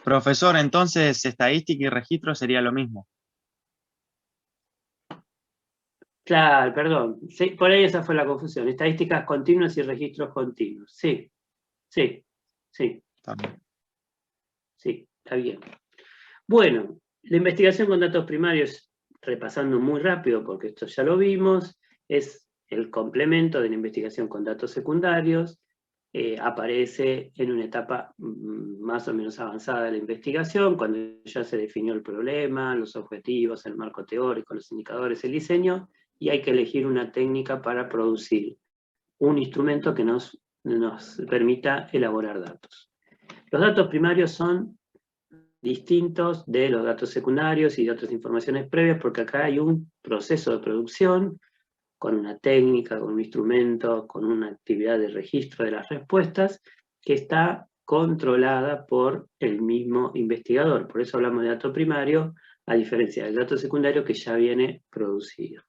Profesor, entonces estadística y registro sería lo mismo. Claro, perdón. Sí, por ahí esa fue la confusión. Estadísticas continuas y registros continuos. Sí, sí, sí, También. sí, está bien. Bueno, la investigación con datos primarios, repasando muy rápido, porque esto ya lo vimos, es el complemento de la investigación con datos secundarios. Aparece en una etapa más o menos avanzada de la investigación, cuando ya se definió el problema, los objetivos, el marco teórico, los indicadores, el diseño, y hay que elegir una técnica para producir un instrumento que nos permita elaborar datos. Los datos primarios son distintos de los datos secundarios y de otras informaciones previas, porque acá hay un proceso de producción con una técnica, con un instrumento, con una actividad de registro de las respuestas que está controlada por el mismo investigador. Por eso hablamos de dato primario, a diferencia del dato secundario que ya viene producido.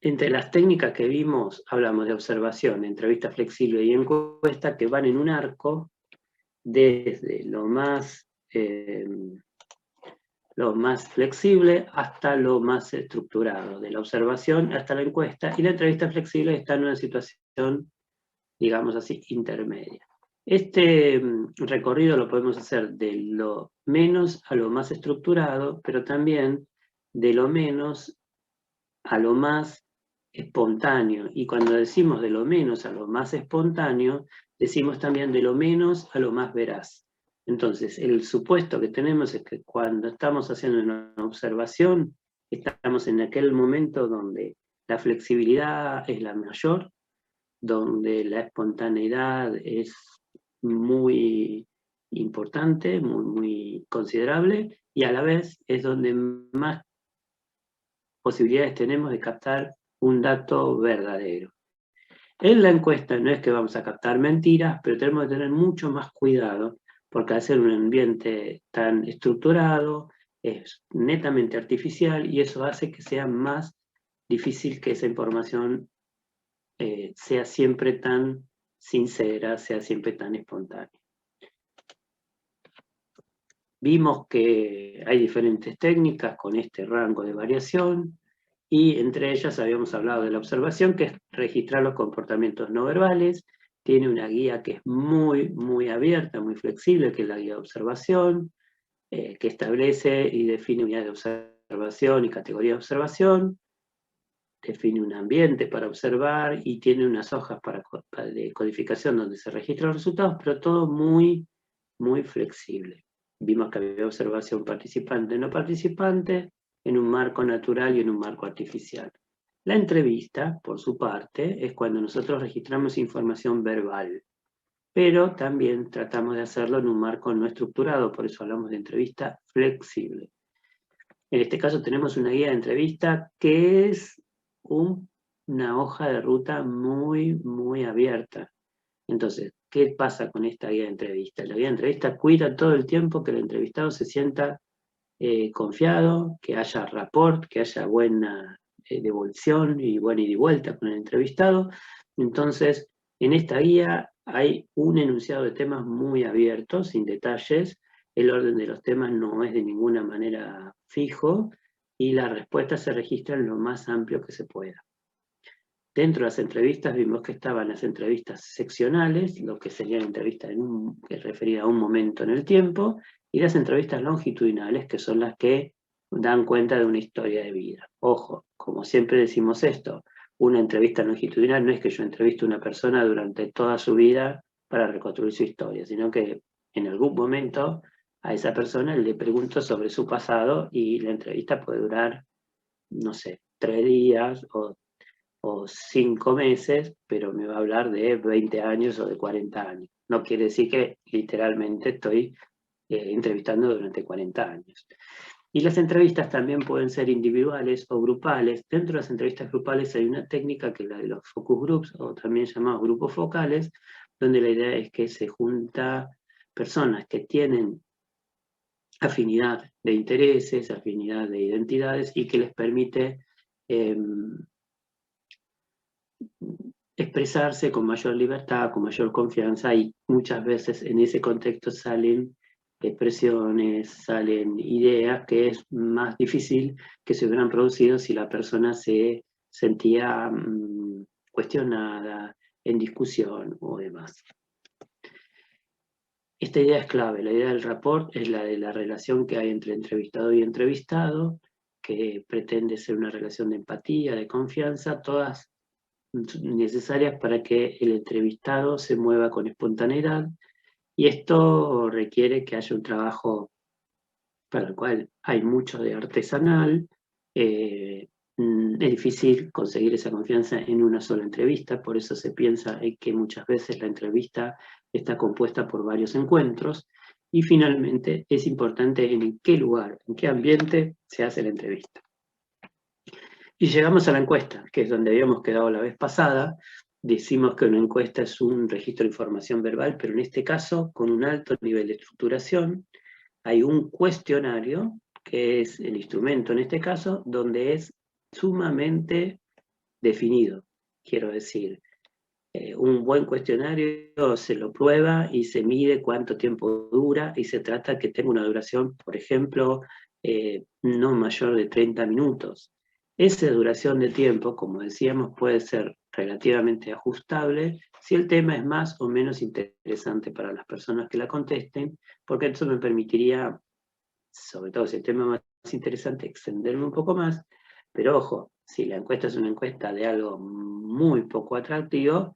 Entre las técnicas que vimos, hablamos de observación, entrevista flexible y encuesta, que van en un arco desde lo más flexible hasta lo más estructurado, de la observación hasta la encuesta, y la entrevista flexible está en una situación, digamos así, intermedia. Este recorrido lo podemos hacer de lo menos a lo más estructurado, pero también de lo menos a lo más espontáneo. Y cuando decimos de lo menos a lo más espontáneo, decimos también de lo menos a lo más veraz. Entonces, el supuesto que tenemos es que cuando estamos haciendo una observación, estamos en aquel momento donde la flexibilidad es la mayor, donde la espontaneidad es muy importante, muy considerable, y a la vez es donde más posibilidades tenemos de captar un dato verdadero. En la encuesta no es que vamos a captar mentiras, pero tenemos que tener mucho más cuidado, porque al ser un ambiente tan estructurado, es netamente artificial, y eso hace que sea más difícil que esa información sea siempre tan sincera, sea siempre tan espontánea. Vimos que hay diferentes técnicas con este rango de variación, y entre ellas habíamos hablado de la observación, que es registrar los comportamientos no verbales. Tiene una guía que es muy abierta, muy flexible, que es la guía de observación, que establece y define unidades de observación y categoría de observación, define un ambiente para observar y tiene unas hojas de codificación donde se registran los resultados, pero todo muy flexible. Vimos que había observación participante, no participante, en un marco natural y en un marco artificial. La entrevista, por su parte, es cuando nosotros registramos información verbal, pero también tratamos de hacerlo en un marco no estructurado, por eso hablamos de entrevista flexible. En este caso tenemos una guía de entrevista que es una hoja de ruta muy abierta. Entonces, ¿qué pasa con esta guía de entrevista? La guía de entrevista cuida todo el tiempo que el entrevistado se sienta confiado, que haya rapport, que haya buena devolución y buena ida y vuelta con el entrevistado. Entonces, en esta guía hay un enunciado de temas muy abiertos, sin detalles. El orden de los temas no es de ninguna manera fijo y las respuestas se registran lo más amplio que se pueda. Dentro de las entrevistas vimos que estaban las entrevistas seccionales, lo que serían entrevistas que referían a un momento en el tiempo, y las entrevistas longitudinales, que son las que dan cuenta de una historia de vida. Ojo, como siempre decimos esto, una entrevista longitudinal no es que yo entrevisto a una persona durante toda su vida para reconstruir su historia, sino que en algún momento a esa persona le pregunto sobre su pasado y la entrevista puede durar, no sé, 3 días o 5 meses, pero me va a hablar de 20 años o de 40 años. No quiere decir que literalmente estoy entrevistando durante 40 años. Y las entrevistas también pueden ser individuales o grupales. Dentro de las entrevistas grupales hay una técnica que es la de los focus groups, o también llamados grupos focales, donde la idea es que se junta personas que tienen afinidad de intereses, afinidad de identidades, y que les permite expresarse con mayor libertad, con mayor confianza, y muchas veces en ese contexto salen expresiones, salen ideas que es más difícil que se hubieran producido si la persona se sentía cuestionada, en discusión o demás. Esta idea es clave, la idea del rapport es la de la relación que hay entre entrevistado y entrevistado, que pretende ser una relación de empatía, de confianza, todas necesarias para que el entrevistado se mueva con espontaneidad, y esto requiere que haya un trabajo para el cual hay mucho de artesanal. Es difícil conseguir esa confianza en una sola entrevista, por eso se piensa que muchas veces la entrevista está compuesta por varios encuentros, y finalmente es importante en qué lugar, en qué ambiente se hace la entrevista. Y llegamos a la encuesta, que es donde habíamos quedado la vez pasada. Decimos que una encuesta es un registro de información verbal, pero en este caso con un alto nivel de estructuración. Hay un cuestionario, que es el instrumento en este caso, donde es sumamente definido. Quiero decir, un buen cuestionario se lo prueba y se mide cuánto tiempo dura, y se trata que tenga una duración, por ejemplo, no mayor de 30 minutos. Esa duración de tiempo, como decíamos, puede ser relativamente ajustable si el tema es más o menos interesante para las personas que la contesten, porque eso me permitiría, sobre todo si el tema es más interesante, extenderme un poco más. Pero ojo, si la encuesta es una encuesta de algo muy poco atractivo,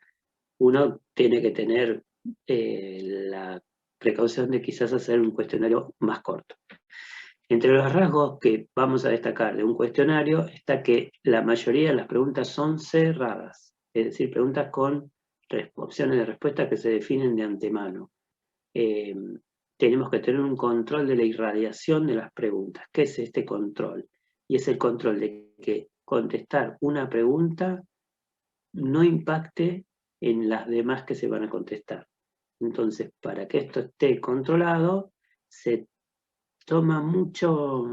uno tiene que tener la precaución de quizás hacer un cuestionario más corto. Entre los rasgos que vamos a destacar de un cuestionario está que la mayoría de las preguntas son cerradas, es decir, preguntas con opciones de respuesta que se definen de antemano. Tenemos que tener un control de la irradiación de las preguntas. ¿Qué es este control? Y es el control de que contestar una pregunta no impacte en las demás que se van a contestar. Entonces, para que esto esté controlado, se toma mucho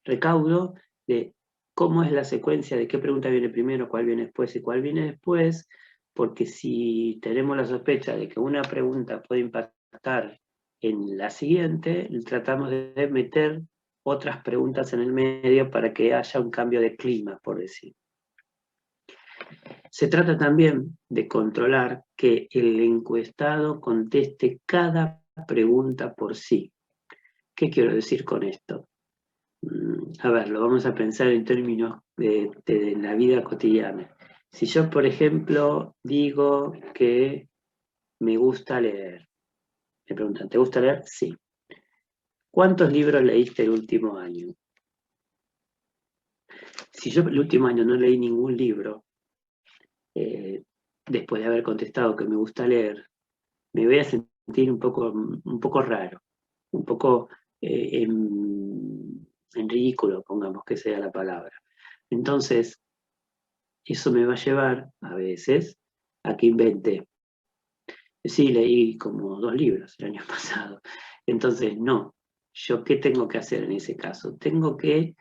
recaudo de cómo es la secuencia, de qué pregunta viene primero, cuál viene después y cuál viene después, porque si tenemos la sospecha de que una pregunta puede impactar en la siguiente, tratamos de meter otras preguntas en el medio para que haya un cambio de clima, por decir. Se trata también de controlar que el encuestado conteste cada pregunta por sí. ¿Qué quiero decir con esto? A ver, lo vamos a pensar en términos de la vida cotidiana. Si yo, por ejemplo, digo que me gusta leer, me preguntan, ¿te gusta leer? Sí. ¿Cuántos libros leíste el último año? Si yo el último año no leí ningún libro, después de haber contestado que me gusta leer, me voy a sentir un poco raro, un poco en ridículo, pongamos que sea la palabra. Entonces, eso me va a llevar, a veces, a que invente. Sí, leí como 2 libros el año pasado. Entonces, no. ¿Yo qué tengo que hacer en ese caso? Tengo que,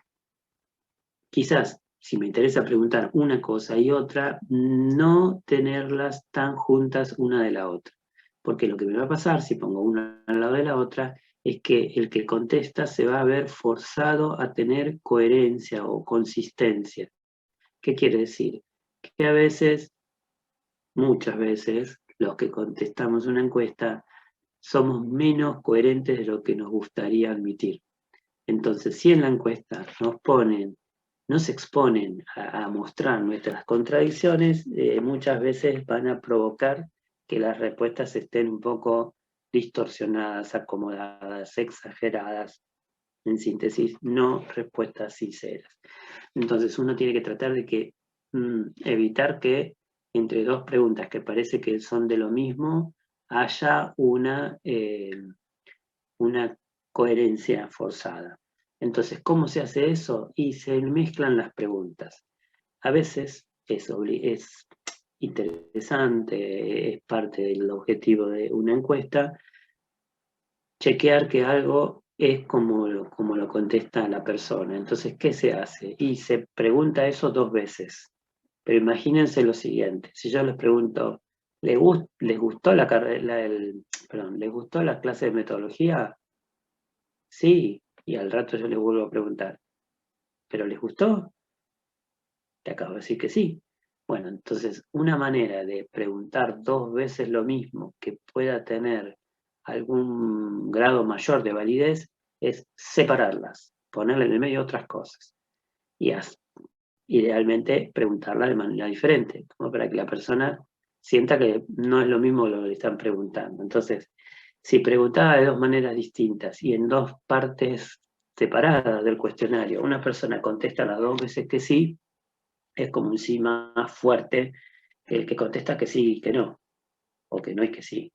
quizás, si me interesa preguntar una cosa y otra, no tenerlas tan juntas una de la otra. Porque lo que me va a pasar, si pongo una al lado de la otra, es que el que contesta se va a ver forzado a tener coherencia o consistencia. ¿Qué quiere decir? Que a veces, muchas veces, los que contestamos una encuesta somos menos coherentes de lo que nos gustaría admitir. Entonces, si en la encuesta nos exponen a mostrar nuestras contradicciones, muchas veces van a provocar que las respuestas estén un poco distorsionadas, acomodadas, exageradas. En síntesis, no respuestas sinceras. Entonces uno tiene que tratar de evitar que entre dos preguntas que parece que son de lo mismo haya una coherencia forzada. Entonces, ¿cómo se hace eso? Y se mezclan las preguntas. A veces es interesante, es parte del objetivo de una encuesta, chequear que algo es como lo contesta la persona. Entonces, ¿qué se hace? Y se pregunta eso 2 veces. Pero imagínense lo siguiente, si yo les pregunto, ¿Les gustó les gustó la clase de metodología? Sí, y al rato yo les vuelvo a preguntar, ¿pero les gustó? Te acabo de decir que sí. Bueno, entonces una manera de preguntar 2 veces lo mismo que pueda tener algún grado mayor de validez es separarlas, ponerle en el medio otras cosas y idealmente preguntarla de manera diferente, como para que la persona sienta que no es lo mismo lo que le están preguntando. Entonces, si preguntaba de 2 maneras distintas y en 2 partes separadas del cuestionario, una persona contesta las 2 veces que sí, es como un sí más fuerte que el que contesta que sí y que no, o que no es que sí.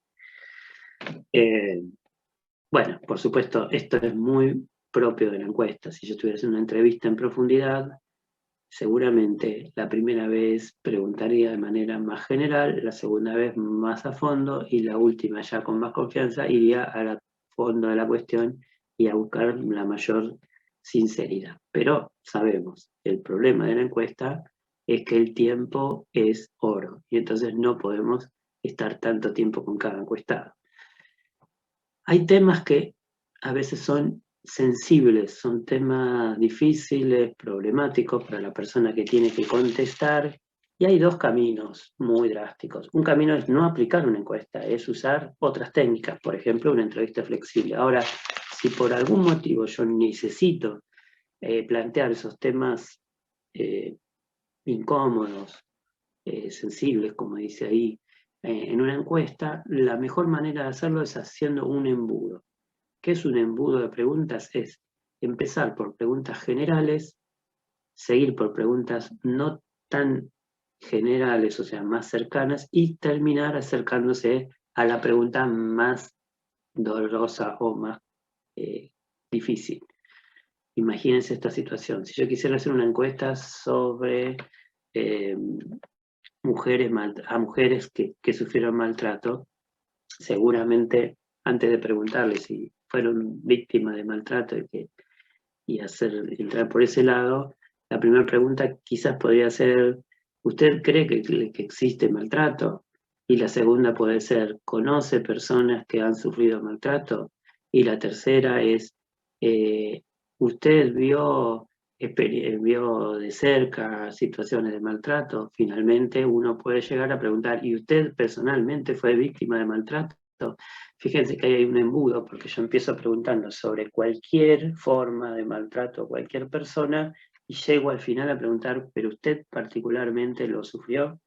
Bueno, por supuesto, esto es muy propio de la encuesta. Si yo estuviera haciendo una entrevista en profundidad, seguramente la primera vez preguntaría de manera más general, la segunda vez más a fondo y la última ya con más confianza iría a fondo de la cuestión y a buscar la mayor sinceridad. Pero sabemos, el problema de la encuesta es que el tiempo es oro y entonces no podemos estar tanto tiempo con cada encuestado. Hay temas que a veces son sensibles, son temas difíciles, problemáticos para la persona que tiene que contestar, y hay 2 caminos muy drásticos. Un camino es no aplicar una encuesta, es usar otras técnicas, por ejemplo, una entrevista flexible. Ahora, si por algún motivo yo necesito plantear esos temas incómodos, sensibles, como dice ahí, en una encuesta, la mejor manera de hacerlo es haciendo un embudo. ¿Qué es un embudo de preguntas? Es empezar por preguntas generales, seguir por preguntas no tan generales, o sea, más cercanas, y terminar acercándose a la pregunta más dolorosa o más difícil. Imagínense esta situación. Si yo quisiera hacer una encuesta sobre mujeres que sufrieron maltrato, seguramente antes de preguntarles si fueron víctimas de maltrato y entrar por ese lado, la primera pregunta quizás podría ser, ¿usted cree que existe maltrato? Y la segunda puede ser, ¿conoce personas que han sufrido maltrato? Y la tercera es, ¿usted vio de cerca situaciones de maltrato? Finalmente uno puede llegar a preguntar, ¿y usted personalmente fue víctima de maltrato? Fíjense que ahí hay un embudo, porque yo empiezo preguntando sobre cualquier forma de maltrato a cualquier persona y llego al final a preguntar, ¿pero usted particularmente lo sufrió?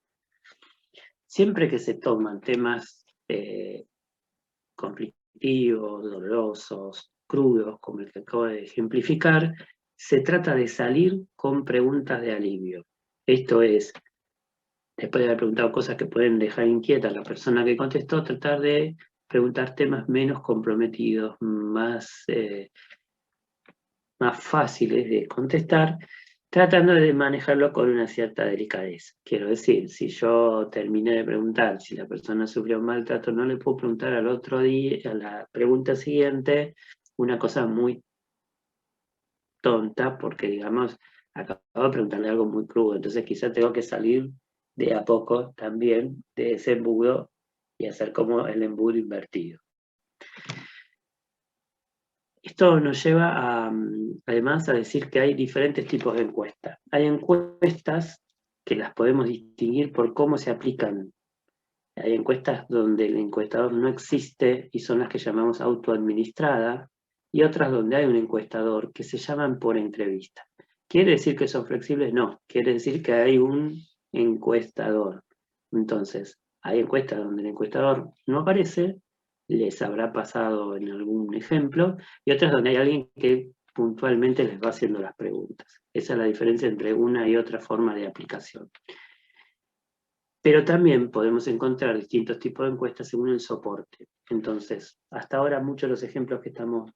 Siempre que se toman temas conflictivos, dolorosos, crudos, como el que acabo de ejemplificar, se trata de salir con preguntas de alivio. Esto es, después de haber preguntado cosas que pueden dejar inquieta a la persona que contestó, tratar de preguntar temas menos comprometidos, más fáciles de contestar, tratando de manejarlo con una cierta delicadeza. Quiero decir, si yo terminé de preguntar si la persona sufrió un maltrato, no le puedo preguntar al otro día, a la pregunta siguiente, una cosa muy tonta, porque digamos, acabo de preguntarle algo muy crudo, entonces quizás tengo que salir de a poco también de ese embudo y hacer como el embudo invertido. Esto nos lleva además a decir que hay diferentes tipos de encuestas. Hay encuestas que las podemos distinguir por cómo se aplican. Hay encuestas donde el encuestador no existe y son las que llamamos autoadministradas, y otras donde hay un encuestador que se llaman por entrevista. ¿Quiere decir que son flexibles? No, quiere decir que hay un encuestador. Entonces, hay encuestas donde el encuestador no aparece, les habrá pasado en algún ejemplo, y otras donde hay alguien que puntualmente les va haciendo las preguntas. Esa es la diferencia entre una y otra forma de aplicación. Pero también podemos encontrar distintos tipos de encuestas según el soporte. Entonces, hasta ahora muchos de los ejemplos que estamos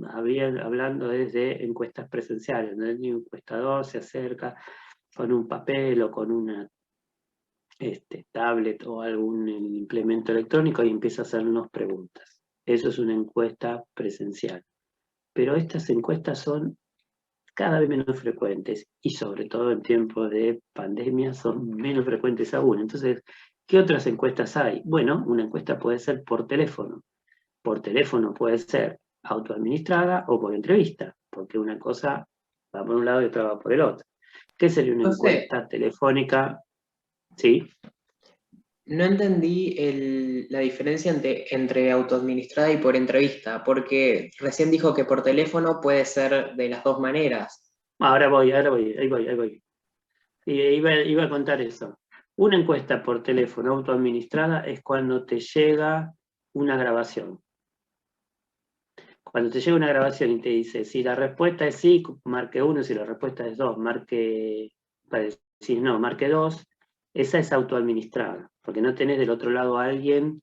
hablando es de encuestas presenciales, donde el encuestador se acerca con un papel o con una tablet o algún implemento electrónico y empieza a hacernos preguntas. Eso es una encuesta presencial. Pero estas encuestas son cada vez menos frecuentes y sobre todo en tiempos de pandemia son menos frecuentes aún. Entonces, ¿Qué otras encuestas hay? Bueno, una encuesta puede ser por teléfono. Por teléfono puede ser autoadministrada o por entrevista, porque una cosa va por un lado y otra va por el otro. ¿Qué sería una José, encuesta telefónica? Sí. no entendí la diferencia entre autoadministrada y por entrevista, porque recién dijo que por teléfono puede ser de las dos maneras. Ahí voy. Y iba a contar eso. Una encuesta por teléfono autoadministrada es cuando te llega una grabación. Cuando te llega una grabación y te dice, si la respuesta es sí, marque 1, si la respuesta es 2, para decir no, marque 2, esa es autoadministrada, porque no tenés del otro lado a alguien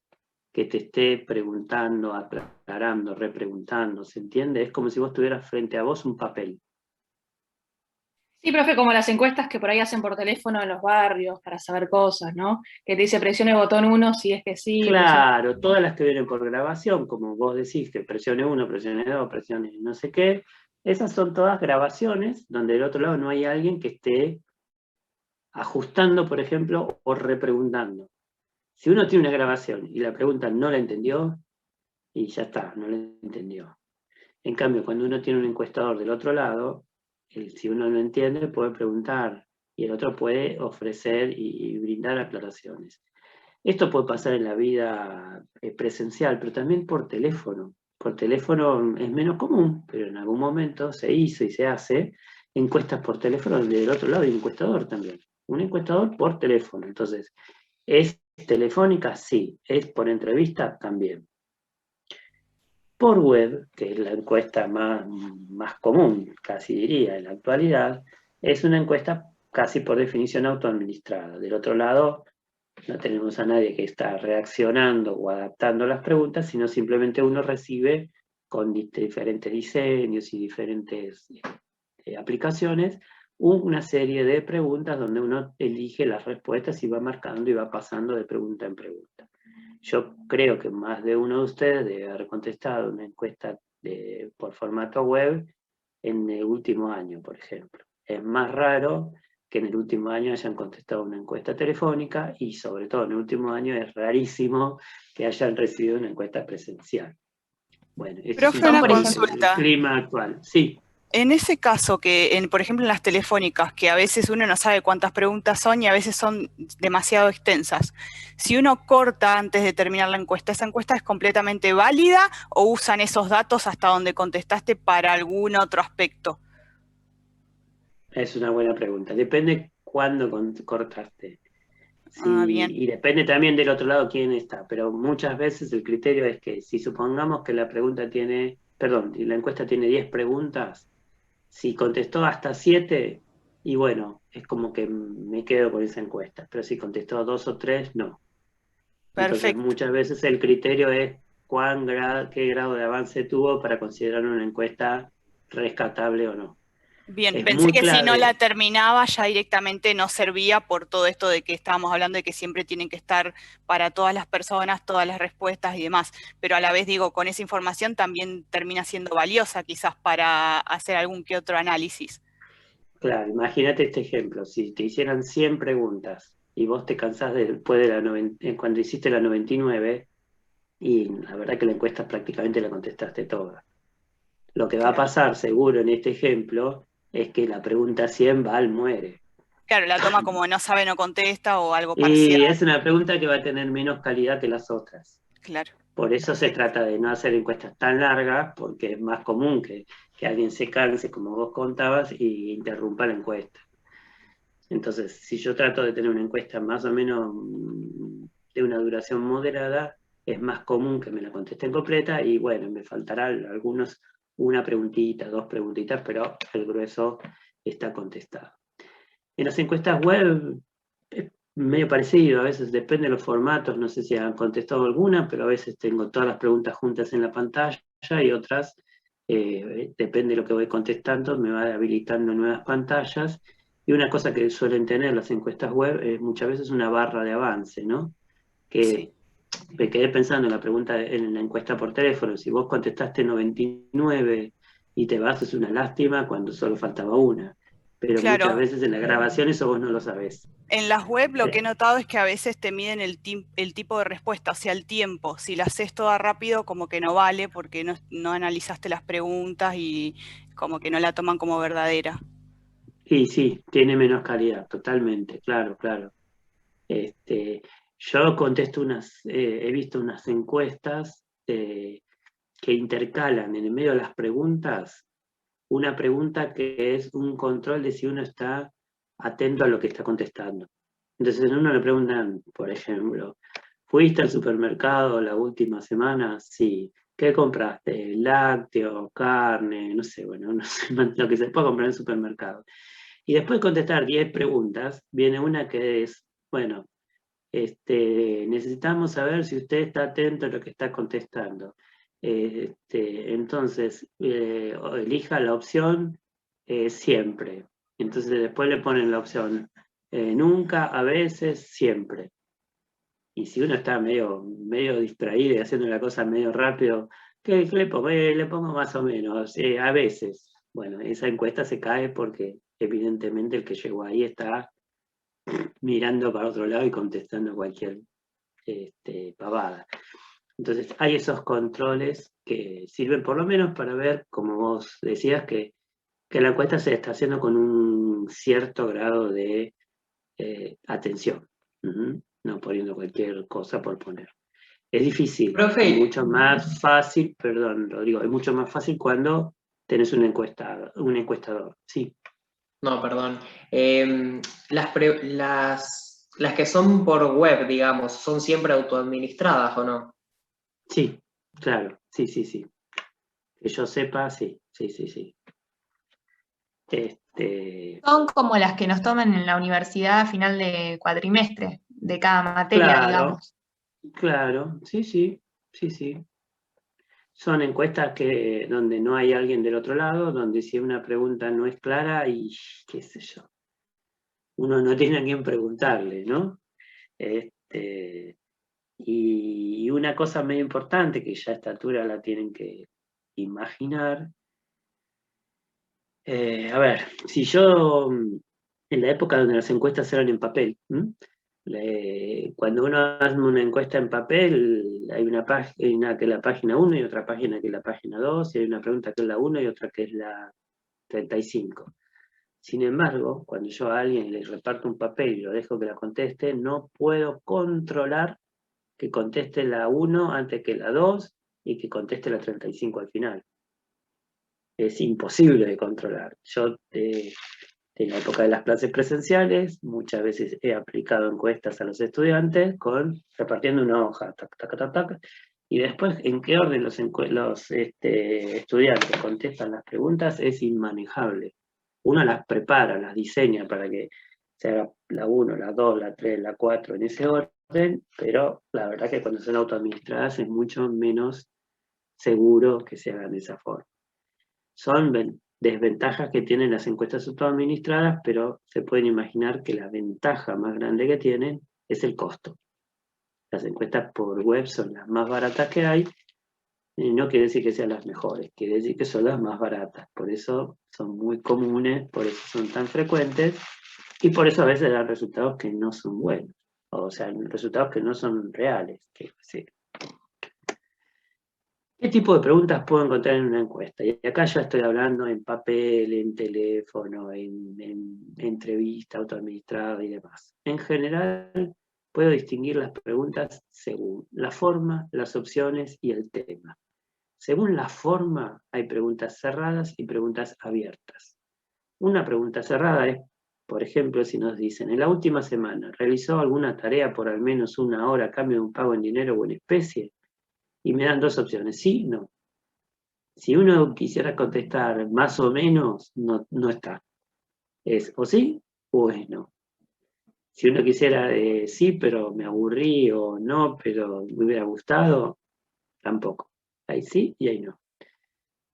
que te esté preguntando, aclarando, repreguntando, ¿se entiende? Es como si vos tuvieras frente a vos un papel. Sí, profe, como las encuestas que por ahí hacen por teléfono en los barrios para saber cosas, ¿no? Que te dice presione botón 1 si es que sí. Claro, todas las que vienen por grabación, como vos decís, que presione 1, presione 2, presione no sé qué, esas son todas grabaciones donde del otro lado no hay alguien que esté ajustando, por ejemplo, o repreguntando. Si uno tiene una grabación y la pregunta no la entendió, y ya está, no la entendió. En cambio, cuando uno tiene un encuestador del otro lado, si uno no entiende, puede preguntar y el otro puede ofrecer y brindar aclaraciones. Esto puede pasar en la vida presencial, pero también por teléfono. Por teléfono es menos común, pero en algún momento se hizo y se hace encuestas por teléfono, donde del otro lado hay un encuestador también. Un encuestador por teléfono. Entonces, ¿es telefónica? Sí. ¿Es por entrevista? También. Por web, que es la encuesta más común, casi diría, en la actualidad, es una encuesta casi por definición autoadministrada. Del otro lado, no tenemos a nadie que está reaccionando o adaptando las preguntas, sino simplemente uno recibe con diferentes diseños y diferentes aplicaciones una serie de preguntas donde uno elige las respuestas y va marcando y va pasando de pregunta en pregunta. Yo creo que más de uno de ustedes debe haber contestado una encuesta por formato web en el último año, por ejemplo. Es más raro que en el último año hayan contestado una encuesta telefónica y sobre todo en el último año es rarísimo que hayan recibido una encuesta presencial. Bueno, este es Profe, una el consulta. clima actual. Sí. En ese caso, por ejemplo, en las telefónicas, que a veces uno no sabe cuántas preguntas son y a veces son demasiado extensas, si uno corta antes de terminar la encuesta, ¿esa encuesta es completamente válida o usan esos datos hasta donde contestaste para algún otro aspecto? Es una buena pregunta. Depende cuándo cortaste. Bien. Y depende también del otro lado quién está. Pero muchas veces el criterio es que si supongamos que la encuesta tiene 10 preguntas, si contestó hasta 7, y bueno, es como que me quedo con esa encuesta. Pero si contestó 2 o 3, no. Entonces Perfecto. muchas veces el criterio es qué grado de avance tuvo para considerar una encuesta rescatable o no. Bien, Es pensé muy que si no clave. la terminaba ya directamente no servía por todo esto de que estábamos hablando de que siempre tienen que estar para todas las personas, todas las respuestas y demás, pero a la vez digo, con esa información también termina siendo valiosa quizás para hacer algún que otro análisis. Claro, imagínate este ejemplo, si te hicieran 100 preguntas y vos te cansás después de cuando hiciste la 99 y la verdad que la encuesta prácticamente la contestaste toda. Lo que va a pasar seguro en este ejemplo es que la pregunta 100 va al muere. Claro, la toma como no sabe, no contesta o algo Y parcial. es una pregunta que va a tener menos calidad que las otras. Claro. Por eso se trata de no hacer encuestas tan largas, porque es más común que alguien se canse, como vos contabas, y interrumpa la encuesta. Entonces, si yo trato de tener una encuesta más o menos de una duración moderada, es más común que me la contesten completa y bueno, me faltarán algunos, una preguntita, dos preguntitas, pero el grueso está contestado. En las encuestas web es medio parecido, a veces depende de los formatos, no sé si han contestado alguna, pero a veces tengo todas las preguntas juntas en la pantalla y otras, depende de lo que voy contestando, me va habilitando nuevas pantallas. Y una cosa que suelen tener las encuestas web es muchas veces una barra de avance, ¿no? Que Sí. me quedé pensando en la pregunta en la encuesta por teléfono, si vos contestaste 99 y te vas, es una lástima cuando solo faltaba una. pero Claro. muchas veces en la grabación eso vos no lo sabés. En las web lo que he notado es que a veces te miden el tipo de respuesta, o sea, el tiempo. Si la haces toda rápido, como que no vale porque no analizaste las preguntas y como que no la toman como verdadera. Y sí, tiene menos calidad, totalmente, claro, claro. Yo contesto he visto unas encuestas que intercalan en el medio de las preguntas una pregunta que es un control de si uno está atento a lo que está contestando. Entonces, a uno le preguntan, por ejemplo, ¿fuiste al supermercado la última semana? Sí. ¿Qué compraste? ¿Lácteo, carne? No sé, bueno, no sé, lo que se puede comprar en el supermercado. Y después de contestar 10 preguntas, viene una que es, bueno, necesitamos saber si usted está atento a lo que está contestando. Entonces, elija la opción siempre. Entonces después le ponen la opción nunca, a veces, siempre. Y si uno está medio distraído y haciendo la cosa medio rápido, ¿qué le pongo? Le pongo más o menos, a veces. Bueno, esa encuesta se cae porque evidentemente el que llegó ahí está mirando para otro lado y contestando cualquier pavada. Entonces hay esos controles que sirven por lo menos para ver, como vos decías, que la encuesta se está haciendo con un cierto grado de atención, no poniendo cualquier cosa por poner. Es difícil, Profe. es mucho más fácil, perdón, Rodrigo, es mucho más fácil cuando tenés un encuestador, sí. No, perdón. Las que son por web, digamos, ¿son siempre autoadministradas o no? Sí, claro, sí. Que yo sepa, sí. Son como las que nos toman en la universidad a final de cuatrimestre, de cada materia, digamos. Claro, sí. Son encuestas donde no hay alguien del otro lado, donde si una pregunta no es clara y qué sé yo, uno no tiene a quién preguntarle, ¿no? Y una cosa muy importante que ya a esta altura la tienen que imaginar. A ver, si yo, en la época donde las encuestas eran en papel, cuando uno hace una encuesta en papel, hay una página que es la página 1 y otra página que es la página 2, y hay una pregunta que es la 1 y otra que es la 35. Sin embargo, cuando yo a alguien le reparto un papel y lo dejo que la conteste, no puedo controlar que conteste la 1 antes que la 2 y que conteste la 35 al final. Es imposible de controlar. Yo, en la época de las clases presenciales, muchas veces he aplicado encuestas a los estudiantes repartiendo una hoja, tac, y después en qué orden los estudiantes contestan las preguntas es inmanejable. Uno las prepara, las diseña para que se haga la 1, la 2, la 3, la 4 en ese orden, pero la verdad que cuando son autoadministradas es mucho menos seguro que se hagan de esa forma. Son desventajas que tienen las encuestas autoadministradas, pero se pueden imaginar que la ventaja más grande que tienen es el costo. Las encuestas por web son las más baratas que hay, y no quiere decir que sean las mejores, quiere decir que son las más baratas. Por eso son muy comunes, por eso son tan frecuentes, y por eso a veces dan resultados que no son buenos, o sea, resultados que no son reales. ¿Qué tipo de preguntas puedo encontrar en una encuesta? Y acá ya estoy hablando en papel, en teléfono, en entrevista autoadministrada y demás. En general, puedo distinguir las preguntas según la forma, las opciones y el tema. Según la forma, hay preguntas cerradas y preguntas abiertas. Una pregunta cerrada es, por ejemplo, si nos dicen, en la última semana, ¿realizó alguna tarea por al menos una hora a cambio de un pago en dinero o en especie? Y me dan dos opciones, sí, no. Si uno quisiera contestar más o menos, no está. Es o sí o es no. Si uno quisiera sí, pero me aburrí, o no, pero me hubiera gustado, tampoco. Hay sí y hay no.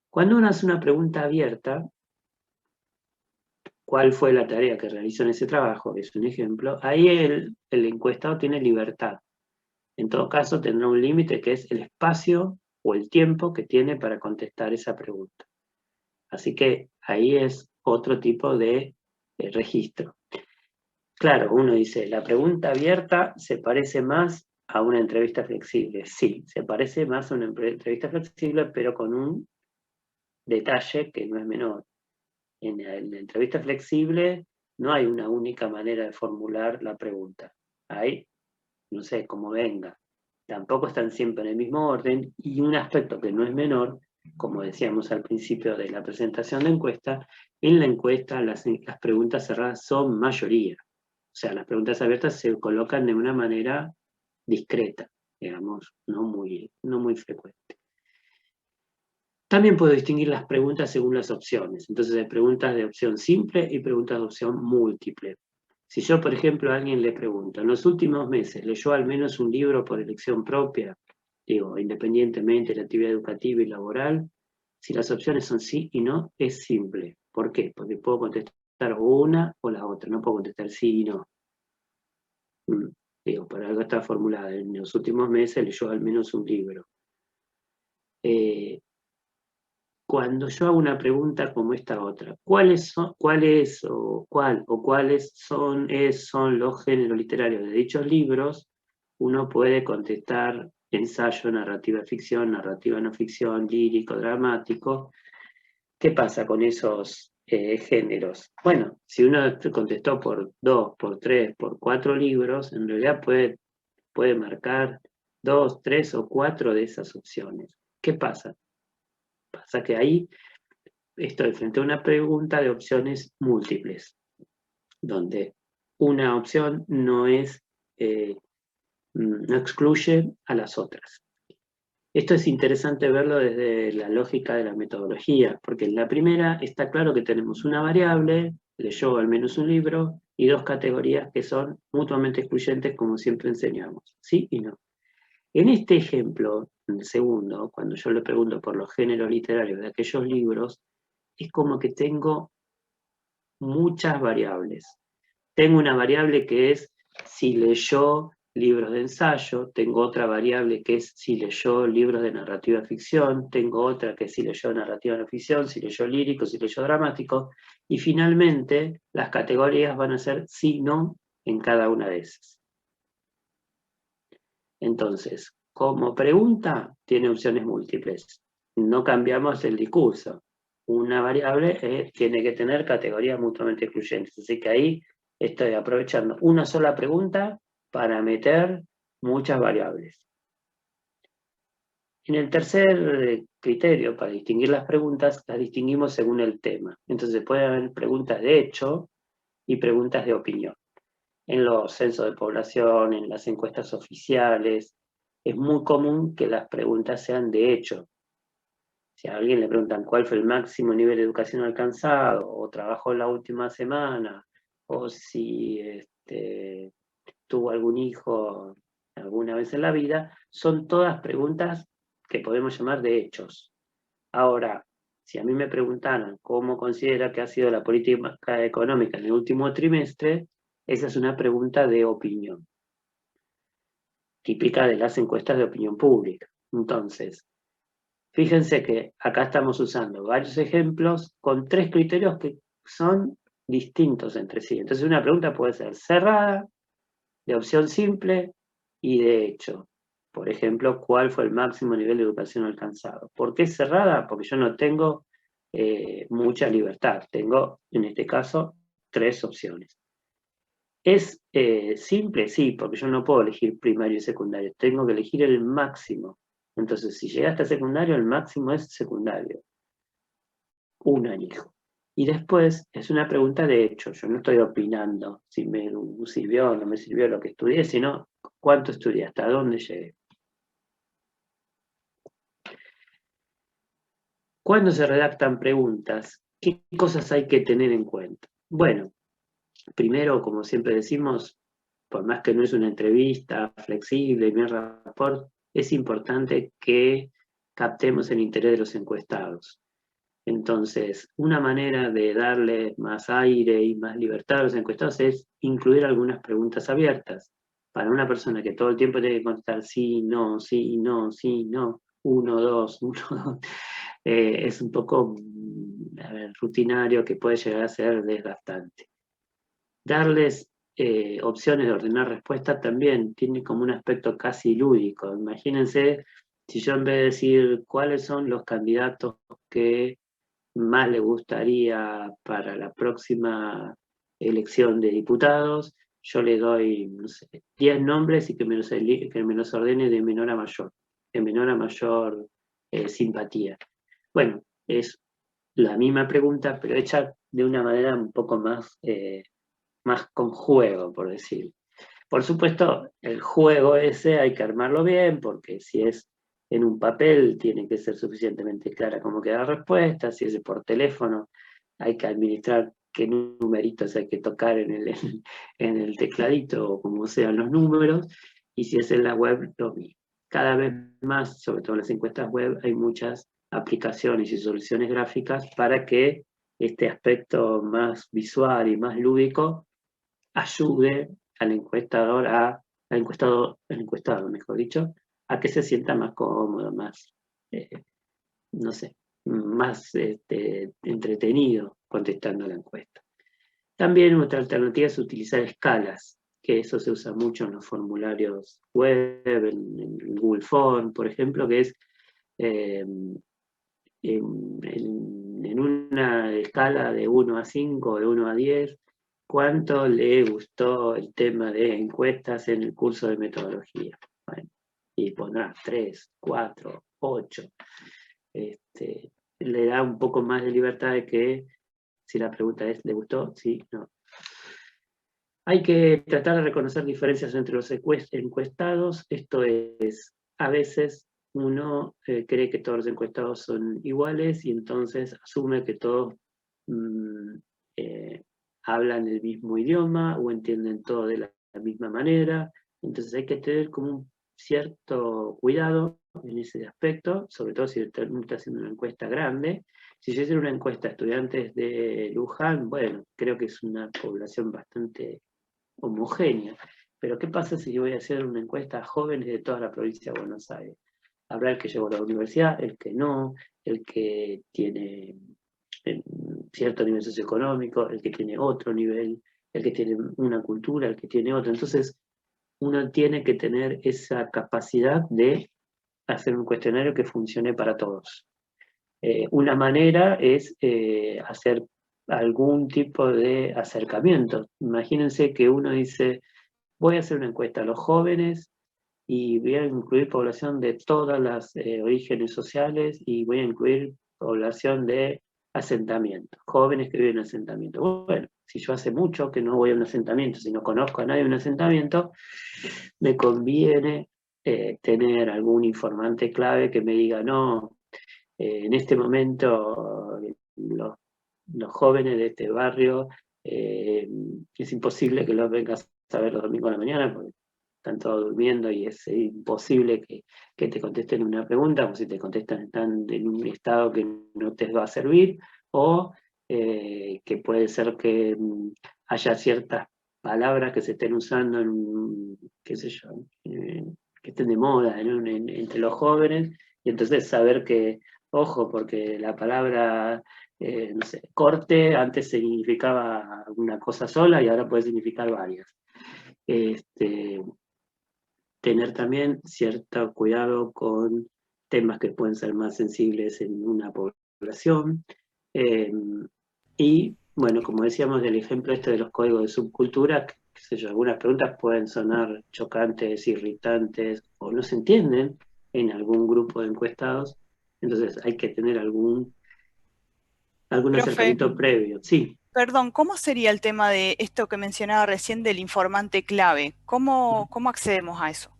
Cuando uno hace una pregunta abierta, ¿cuál fue la tarea que realizó en ese trabajo? Es un ejemplo. Ahí el encuestado tiene libertad. En todo caso, tendrá un límite que es el espacio o el tiempo que tiene para contestar esa pregunta. Así que ahí es otro tipo de registro. Claro, uno dice, la pregunta abierta se parece más a una entrevista flexible. Sí, se parece más a una entrevista flexible, pero con un detalle que no es menor. En la entrevista flexible no hay una única manera de formular la pregunta. Hay, no sé, como venga. Tampoco están siempre en el mismo orden, y un aspecto que no es menor, como decíamos al principio de la presentación de encuesta, en la encuesta las preguntas cerradas son mayoría. O sea, las preguntas abiertas se colocan de una manera discreta, digamos, no muy frecuente. También puedo distinguir las preguntas según las opciones. Entonces hay preguntas de opción simple y preguntas de opción múltiple. Si yo, por ejemplo, a alguien le pregunto, en los últimos meses, ¿leyó al menos un libro por elección propia? Digo, independientemente de la actividad educativa y laboral, si las opciones son sí y no, es simple. ¿Por qué? Porque puedo contestar una o la otra, no puedo contestar sí y no. Digo, para algo está formulada, en los últimos meses leyó al menos un libro. Cuando yo hago una pregunta como esta otra, ¿cuáles son los géneros literarios de dichos libros? Uno puede contestar ensayo, narrativa ficción, narrativa no ficción, lírico, dramático. ¿Qué pasa con esos géneros? Bueno, si uno contestó por 2, por 3, por 4 libros, en realidad puede marcar 2, 3 o 4 de esas opciones. ¿Qué pasa? Pasa que ahí estoy frente a una pregunta de opciones múltiples, donde una opción no excluye a las otras. Esto es interesante verlo desde la lógica de la metodología, porque en la primera está claro que tenemos una variable, leyó al menos un libro, y 2 categorías que son mutuamente excluyentes, como siempre enseñamos, sí y no. En este ejemplo, en el segundo, cuando yo le pregunto por los géneros literarios de aquellos libros, es como que tengo muchas variables. Tengo una variable que es si leyó libros de ensayo, tengo otra variable que es si leyó libros de narrativa ficción, tengo otra que es si leyó narrativa no ficción, si leyó lírico, si leyó dramático, y finalmente las categorías van a ser sí, no en cada una de esas. Entonces, como pregunta, tiene opciones múltiples. No cambiamos el discurso. Una variable tiene que tener categorías mutuamente excluyentes. Así que ahí estoy aprovechando una sola pregunta para meter muchas variables. En el tercer criterio, para distinguir las preguntas, las distinguimos según el tema. Entonces puede haber preguntas de hecho y preguntas de opinión. En los censos de población, en las encuestas oficiales, es muy común que las preguntas sean de hecho. Si a alguien le preguntan cuál fue el máximo nivel de educación alcanzado, o trabajó la última semana, o si tuvo algún hijo alguna vez en la vida, son todas preguntas que podemos llamar de hechos. Ahora, si a mí me preguntaran cómo considera que ha sido la política económica en el último trimestre, esa es una pregunta de opinión, típica de las encuestas de opinión pública. Entonces, fíjense que acá estamos usando varios ejemplos con 3 criterios que son distintos entre sí. Entonces una pregunta puede ser cerrada, de opción simple y de hecho. Por ejemplo, ¿cuál fue el máximo nivel de educación alcanzado? ¿Por qué cerrada? Porque yo no tengo mucha libertad. Tengo, en este caso, 3 opciones. ¿Es simple? Sí, porque yo no puedo elegir primario y secundario. Tengo que elegir el máximo. Entonces, si llegaste a secundario, el máximo es secundario. Un año. Y después es una pregunta de hecho. Yo no estoy opinando si me sirvió o no me sirvió lo que estudié, sino cuánto estudié, hasta dónde llegué. Cuando se redactan preguntas, ¿qué cosas hay que tener en cuenta? Bueno, primero, como siempre decimos, por más que no es una entrevista flexible ni un rapport, es importante que captemos el interés de los encuestados. Entonces, una manera de darle más aire y más libertad a los encuestados es incluir algunas preguntas abiertas. Para una persona que todo el tiempo tiene que contestar sí, no, sí, no, sí, no, 1, 2, 1, 2, es un poco rutinario, que puede llegar a ser desgastante. darles opciones de ordenar respuesta también tiene como un aspecto casi lúdico. Imagínense si yo en vez de decir cuáles son los candidatos que más le gustaría para la próxima elección de diputados, yo le doy, no sé, 10 nombres y que me los ordene de menor a mayor simpatía. Bueno, es la misma pregunta, pero hecha de una manera un poco más con juego, por decir. Por supuesto, el juego ese hay que armarlo bien, porque si es en un papel tiene que ser suficientemente clara cómo queda la respuesta, si es por teléfono hay que administrar qué numeritos hay que tocar en el tecladito o como sean los números, y si es en la web, lo mismo. Cada vez más, sobre todo en las encuestas web, hay muchas aplicaciones y soluciones gráficas para que este aspecto más visual y más lúdico ayude al encuestador, al encuestado, mejor dicho, a que se sienta más cómodo, más, no sé, más entretenido contestando la encuesta. También otra alternativa es utilizar escalas, que eso se usa mucho en los formularios web, en Google Form, por ejemplo, que es en una escala de 1 a 5, de 1 a 10, ¿cuánto le gustó el tema de encuestas en el curso de metodología? Bueno, y pondrá 3, 4, 8. Le da un poco más de libertad de que si la pregunta es ¿le gustó? Sí, no. Hay que tratar de reconocer diferencias entre los encuestados. Esto es, a veces uno cree que todos los encuestados son iguales y entonces asume que todos hablan el mismo idioma o entienden todo de la misma manera. Entonces hay que tener como un cierto cuidado en ese aspecto, sobre todo si uno está haciendo una encuesta grande. Si yo hice una encuesta a estudiantes de Luján, bueno, creo que es una población bastante homogénea. Pero ¿qué pasa si yo voy a hacer una encuesta a jóvenes de toda la provincia de Buenos Aires? Habrá el que llegó a la universidad, el que no, el que tiene cierto nivel socioeconómico, el que tiene otro nivel, el que tiene una cultura, el que tiene otra. Entonces, uno tiene que tener esa capacidad de hacer un cuestionario que funcione para todos. Una manera es hacer algún tipo de acercamiento. Imagínense que uno dice, voy a hacer una encuesta a los jóvenes y voy a incluir población de todos los orígenes sociales y voy a incluir población de asentamiento, jóvenes que viven en asentamiento. Bueno, si yo hace mucho que no voy a un asentamiento, si no conozco a nadie en un asentamiento, me conviene tener algún informante clave que me diga, no, en este momento los jóvenes de este barrio es imposible que los vengas a ver los domingos a la mañana porque están todos durmiendo y es imposible que te contesten una pregunta, o si te contestan están en un estado que no te va a servir, o que puede ser que haya ciertas palabras que se estén usando en, qué sé yo, que estén de moda entre los jóvenes, y entonces saber que, ojo, porque la palabra, no sé, corte antes significaba una cosa sola y ahora puede significar varias. Tener también cierto cuidado con temas que pueden ser más sensibles en una población. Y, bueno, como decíamos del ejemplo de los códigos de subcultura, qué sé yo, algunas preguntas pueden sonar chocantes, irritantes, o no se entienden en algún grupo de encuestados, entonces hay que tener algún acercamiento previo. Sí. Perdón, ¿cómo sería el tema de esto que mencionaba recién del informante clave? ¿Cómo accedemos a eso?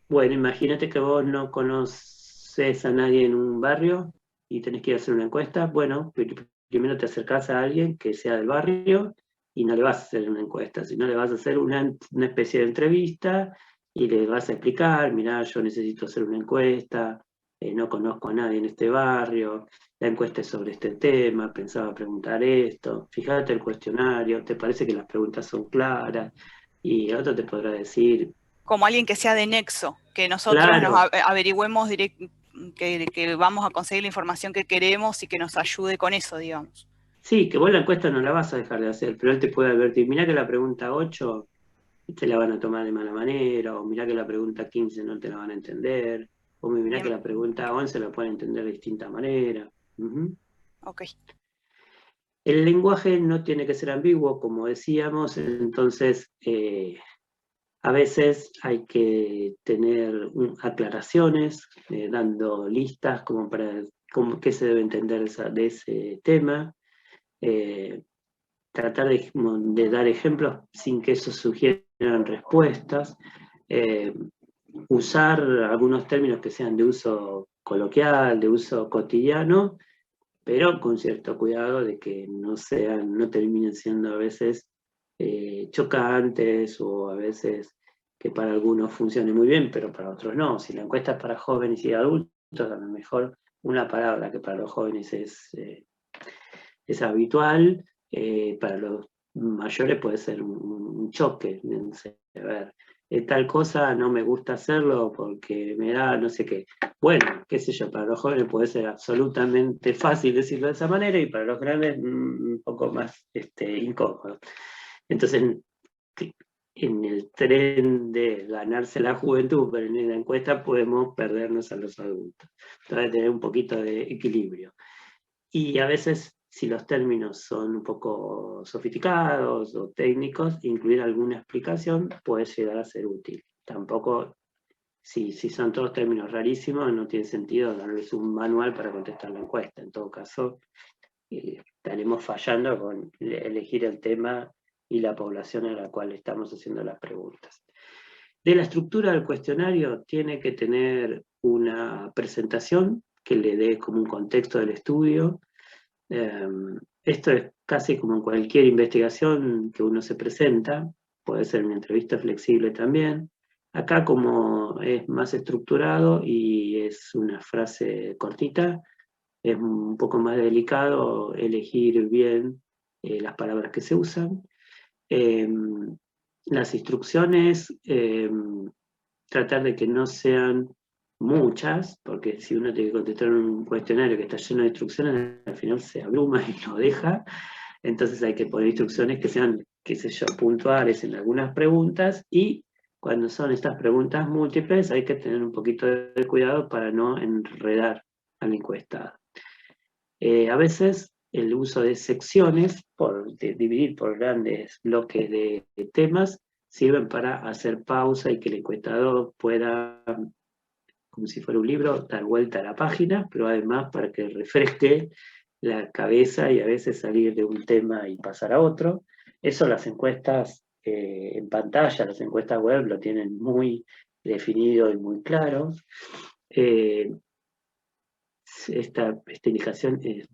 Bueno, imagínate que vos no conoces a nadie en un barrio y tenés que ir a hacer una encuesta. Bueno, primero te acercás a alguien que sea del barrio y no le vas a hacer una encuesta, sino le vas a hacer una especie de entrevista y le vas a explicar, mirá, yo necesito hacer una encuesta, no conozco a nadie en este barrio, la encuesta es sobre este tema, pensaba preguntar esto, fíjate el cuestionario, ¿te parece que las preguntas son claras? Y el otro te podrá decir... Como alguien que sea de nexo, que nosotros Claro. nos averigüemos que vamos a conseguir la información que queremos y que nos ayude con eso, digamos. Sí, que vos la encuesta no la vas a dejar de hacer, pero él te puede advertir, mirá que la pregunta 8 te la van a tomar de mala manera, o mirá que la pregunta 15 no te la van a entender, o mirá que Bien, la pregunta 11 la pueden entender de distinta manera. Ujú. ok. El lenguaje no tiene que ser ambiguo, como decíamos, entonces a veces hay que tener aclaraciones, dando listas como para qué se debe entender de ese tema, tratar de dar ejemplos sin que eso sugieran respuestas, usar algunos términos que sean de uso coloquial, de uso cotidiano, pero con cierto cuidado de que no terminen siendo a veces chocantes, o a veces que para algunos funcione muy bien, pero para otros no. Si la encuesta es para jóvenes y adultos, a lo mejor una palabra que para los jóvenes es habitual, para los mayores puede ser un choque. No sé, a ver, tal cosa no me gusta hacerlo porque me da no sé qué. Bueno, qué sé yo, para los jóvenes puede ser absolutamente fácil decirlo de esa manera, y para los grandes un poco más incómodo. Entonces, en el tren de ganarse la juventud, pero en la encuesta podemos perdernos a los adultos. Entonces, tener un poquito de equilibrio. Y a veces, si los términos son un poco sofisticados o técnicos, incluir alguna explicación puede llegar a ser útil. Tampoco, si son todos términos rarísimos, no tiene sentido darles un manual para contestar la encuesta. En todo caso, estaremos fallando con elegir el tema y la población a la cual estamos haciendo las preguntas. De la estructura del cuestionario, tiene que tener una presentación que le dé como un contexto del estudio. Esto es casi como en cualquier investigación que uno se presenta, puede ser una entrevista flexible también. Acá, como es más estructurado y es una frase cortita, es un poco más delicado elegir bien las palabras que se usan. Las instrucciones, tratar de que no sean muchas, porque si uno tiene que contestar un cuestionario que está lleno de instrucciones, al final se abruma y lo deja. Entonces hay que poner instrucciones que sean, qué sé yo, puntuales en algunas preguntas, y cuando son estas preguntas múltiples hay que tener un poquito de cuidado para no enredar al encuestado. A veces el uso de secciones, de dividir por grandes bloques de temas, sirven para hacer pausa y que el encuestador pueda, como si fuera un libro, dar vuelta a la página, pero además para que refresque la cabeza y a veces salir de un tema y pasar a otro. Eso las encuestas en pantalla, las encuestas web lo tienen muy definido y muy claro. Esta indicación es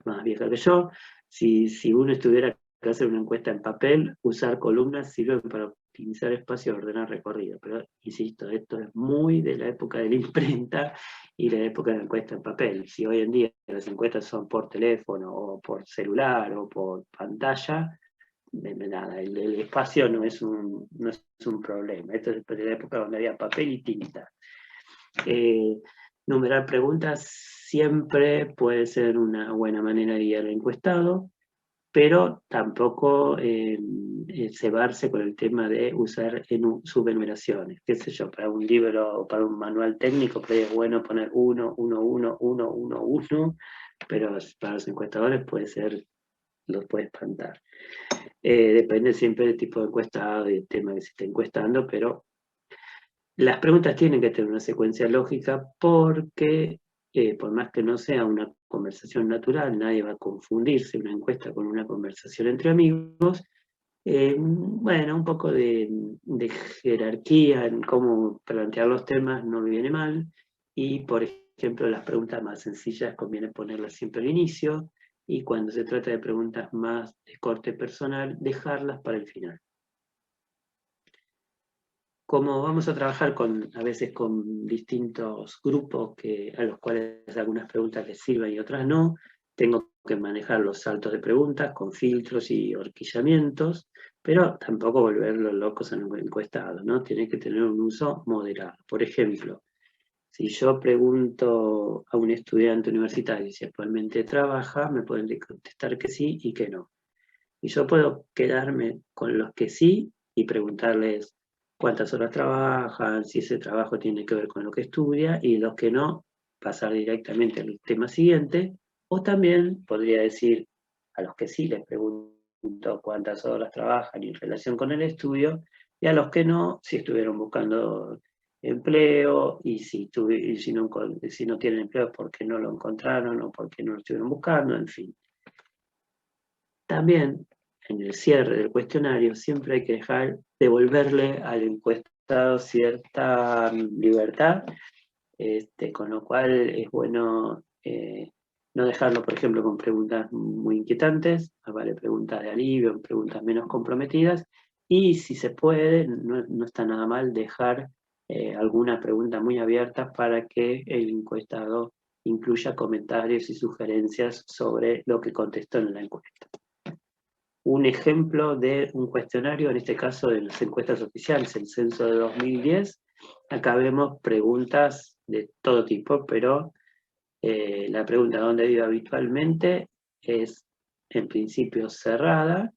más vieja que yo. Si uno tuviera que hacer una encuesta en papel, usar columnas sirve para optimizar espacio y ordenar recorrido. Pero, insisto, esto es muy de la época de la imprenta y la época de la encuesta en papel. Si hoy en día las encuestas son por teléfono o por celular o por pantalla, nada, el espacio no es un problema. Esto es de la época donde había papel y tinta. Numerar preguntas siempre puede ser una buena manera de guiar al encuestado, pero tampoco cebarse con el tema de usar subenumeraciones. Qué sé yo, para un libro o para un manual técnico, pues es bueno poner 1, 1, 1, 1, 1, 1, pero para los encuestadores los puede espantar. Depende siempre del tipo de encuestado y del tema que se esté encuestando, pero las preguntas tienen que tener una secuencia lógica, porque por más que no sea una conversación natural, nadie va a confundirse una encuesta con una conversación entre amigos. Bueno, un poco de jerarquía en cómo plantear los temas no viene mal, y por ejemplo las preguntas más sencillas conviene ponerlas siempre al inicio, y cuando se trata de preguntas más de corte personal, dejarlas para el final. Como vamos a trabajar a veces con distintos grupos a los cuales algunas preguntas les sirven y otras no, tengo que manejar los saltos de preguntas con filtros y horquillamientos, pero tampoco volverlos locos en un encuestado, ¿no? Tiene que tener un uso moderado. Por ejemplo, si yo pregunto pregunto a un estudiante universitario si actualmente trabaja, me pueden contestar que sí y que no. Y yo puedo quedarme con los que sí y preguntarles cuántas horas trabajan, si ese trabajo tiene que ver con lo que estudia, y los que no, pasar directamente al tema siguiente. O también podría decir a los que sí les pregunto cuántas horas trabajan en relación con el estudio, y a los que no, si estuvieron buscando empleo, y si no tienen empleo es porque no lo encontraron o porque no lo estuvieron buscando, en fin. También, en el cierre del cuestionario, siempre hay que devolverle al encuestado cierta libertad, con lo cual es bueno no dejarlo, por ejemplo, con preguntas muy inquietantes, vale, preguntas de alivio, preguntas menos comprometidas, y si se puede, no está nada mal dejar alguna pregunta muy abierta para que el encuestado incluya comentarios y sugerencias sobre lo que contestó en la encuesta. Un ejemplo de un cuestionario, en este caso de las encuestas oficiales, el censo de 2010, acá vemos preguntas de todo tipo, pero la pregunta ¿dónde vive habitualmente? Es en principio cerrada.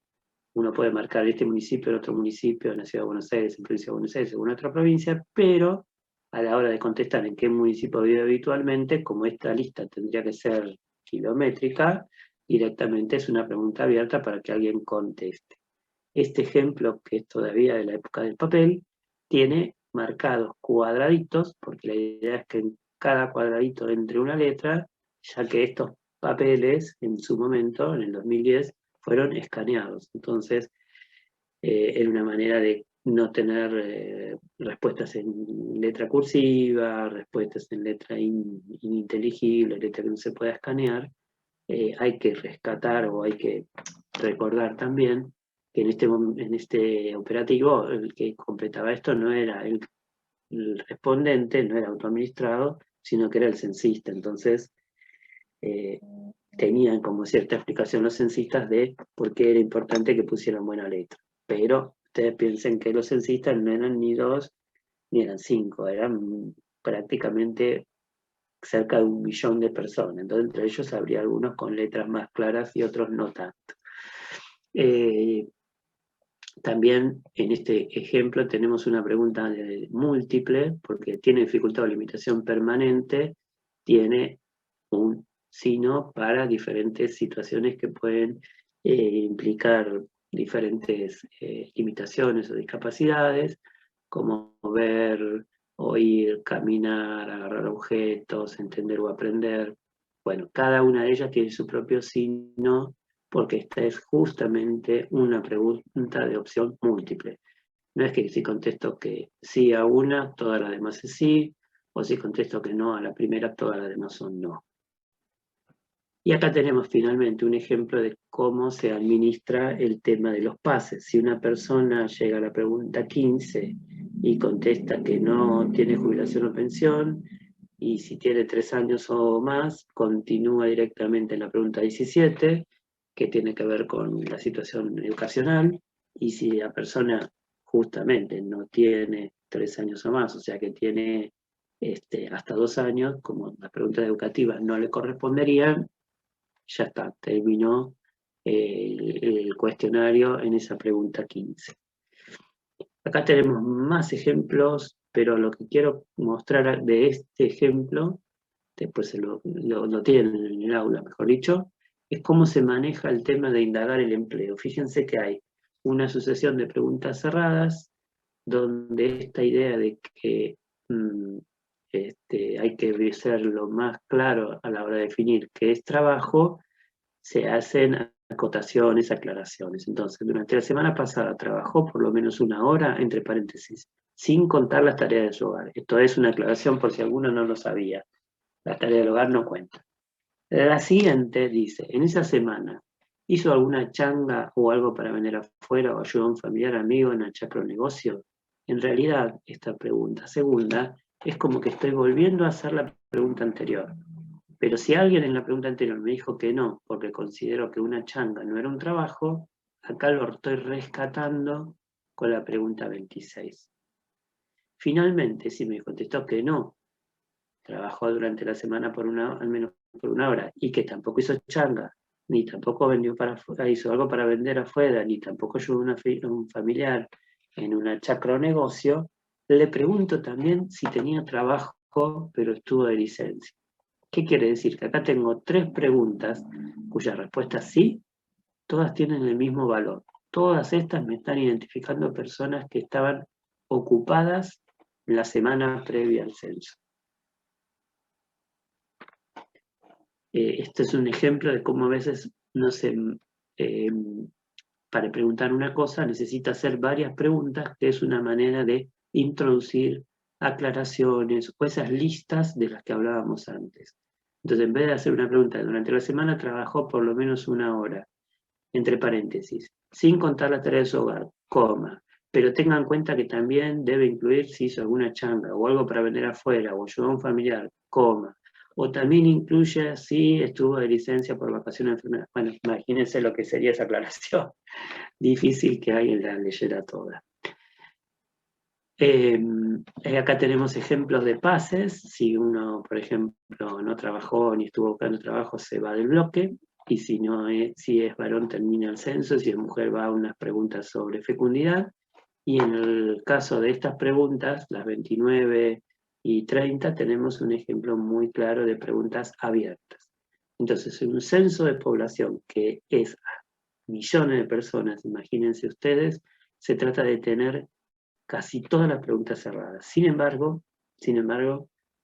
Uno puede marcar este municipio, el otro municipio, en la Ciudad de Buenos Aires, en Provincia de Buenos Aires, en una otra provincia, pero a la hora de contestar en qué municipio vive habitualmente, como esta lista tendría que ser kilométrica, directamente es una pregunta abierta para que alguien conteste. Este ejemplo, que es todavía de la época del papel, tiene marcados cuadraditos, porque la idea es que en cada cuadradito entre una letra, ya que estos papeles en su momento, en el 2010, fueron escaneados. Entonces, era una manera de no tener respuestas en letra cursiva, respuestas en letra ininteligible, letra que no se pueda escanear. Hay que rescatar o hay que recordar también que en este operativo el que completaba esto no era el respondente, no era autoadministrado, sino que era el censista. Entonces, tenían como cierta explicación los censistas de por qué era importante que pusieran buena letra. Pero ustedes piensen que los censistas no eran ni 2 ni eran 5, eran prácticamente cerca de 1 millón de personas. Entonces, entre ellos habría algunos con letras más claras y otros no tanto. También en este ejemplo tenemos una pregunta múltiple, porque tiene dificultad o limitación permanente, tiene un sino para diferentes situaciones que pueden implicar diferentes limitaciones o discapacidades, como ver, oír, caminar, agarrar objetos, entender o aprender. Bueno, cada una de ellas tiene su propio signo, porque esta es justamente una pregunta de opción múltiple. No es que si contesto que sí a una, todas las demás es sí, o si contesto que no a la primera, todas las demás son no. Y acá tenemos finalmente un ejemplo de cómo se administra el tema de los pases. Si una persona llega a la pregunta 15 y contesta que no tiene jubilación o pensión, y si tiene 3 años o más, continúa directamente en la pregunta 17, que tiene que ver con la situación educacional, y si la persona justamente no tiene 3 años o más, o sea que tiene hasta 2 años, como las preguntas educativas no le corresponderían, ya está, terminó el cuestionario en esa pregunta 15. Acá tenemos más ejemplos, pero lo que quiero mostrar de este ejemplo, después lo tienen en el aula, mejor dicho, es cómo se maneja el tema de indagar el empleo. Fíjense que hay una sucesión de preguntas cerradas, donde esta idea de que hay que ser lo más claro a la hora de definir qué es trabajo, se hacen acotaciones, aclaraciones. Entonces, durante la semana pasada trabajó por lo menos 1 hora, entre paréntesis, sin contar las tareas de su hogar. Esto es una aclaración por si alguno no lo sabía. Las tareas del hogar no cuentan. La siguiente dice, en esa semana, ¿hizo alguna changa o algo para vender afuera o ayudó a un familiar amigo en el chacro negocio? En realidad, esta pregunta segunda es como que estoy volviendo a hacer la pregunta anterior. Pero si alguien en la pregunta anterior me dijo que no, porque consideró que una changa no era un trabajo, acá lo estoy rescatando con la pregunta 26. Finalmente, si me contestó que no, trabajó durante la semana al menos por 1 hora, y que tampoco hizo charla, ni tampoco vendió hizo algo para vender afuera, ni tampoco ayudó a un familiar en una chacra o negocio, le pregunto también si tenía trabajo, pero estuvo de licencia. ¿Qué quiere decir? Que acá tengo 3 preguntas, cuya respuesta sí, todas tienen el mismo valor. Todas estas me están identificando personas que estaban ocupadas la semana previa al censo. Este es un ejemplo de cómo a veces para preguntar una cosa necesita hacer varias preguntas, que es una manera de introducir aclaraciones o esas listas de las que hablábamos antes. Entonces, en vez de hacer una pregunta, durante la semana trabajó por lo menos 1 hora, entre paréntesis, sin contar la tarea de su hogar, coma, pero tengan en cuenta que también debe incluir si hizo alguna chamba o algo para vender afuera o ayudó a un familiar, coma, o también incluye si estuvo de licencia por vacaciones o enfermedad. Bueno, imagínense lo que sería esa aclaración. Difícil que alguien la leyera toda. Acá tenemos ejemplos de pases. Si uno, por ejemplo, no trabajó ni estuvo buscando trabajo, se va del bloque. Y si es varón, termina el censo. Si es mujer, va a unas preguntas sobre fecundidad. Y en el caso de estas preguntas, las 29 y 30, tenemos un ejemplo muy claro de preguntas abiertas. Entonces, en un censo de población que es a millones de personas, imagínense ustedes, se trata de tener casi todas las preguntas cerradas. Sin embargo,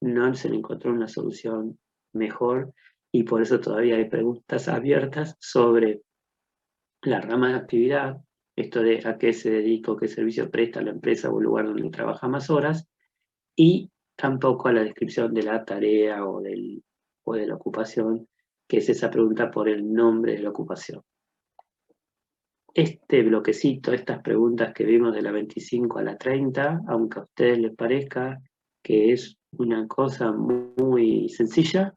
no se le encontró una solución mejor y por eso todavía hay preguntas abiertas sobre la rama de actividad, esto de a qué se dedica o qué servicio presta la empresa o el lugar donde trabaja más horas, y tampoco a la descripción de la tarea o de la ocupación, que es esa pregunta por el nombre de la ocupación. Este bloquecito, estas preguntas que vimos de la 25 a la 30, aunque a ustedes les parezca que es una cosa muy sencilla,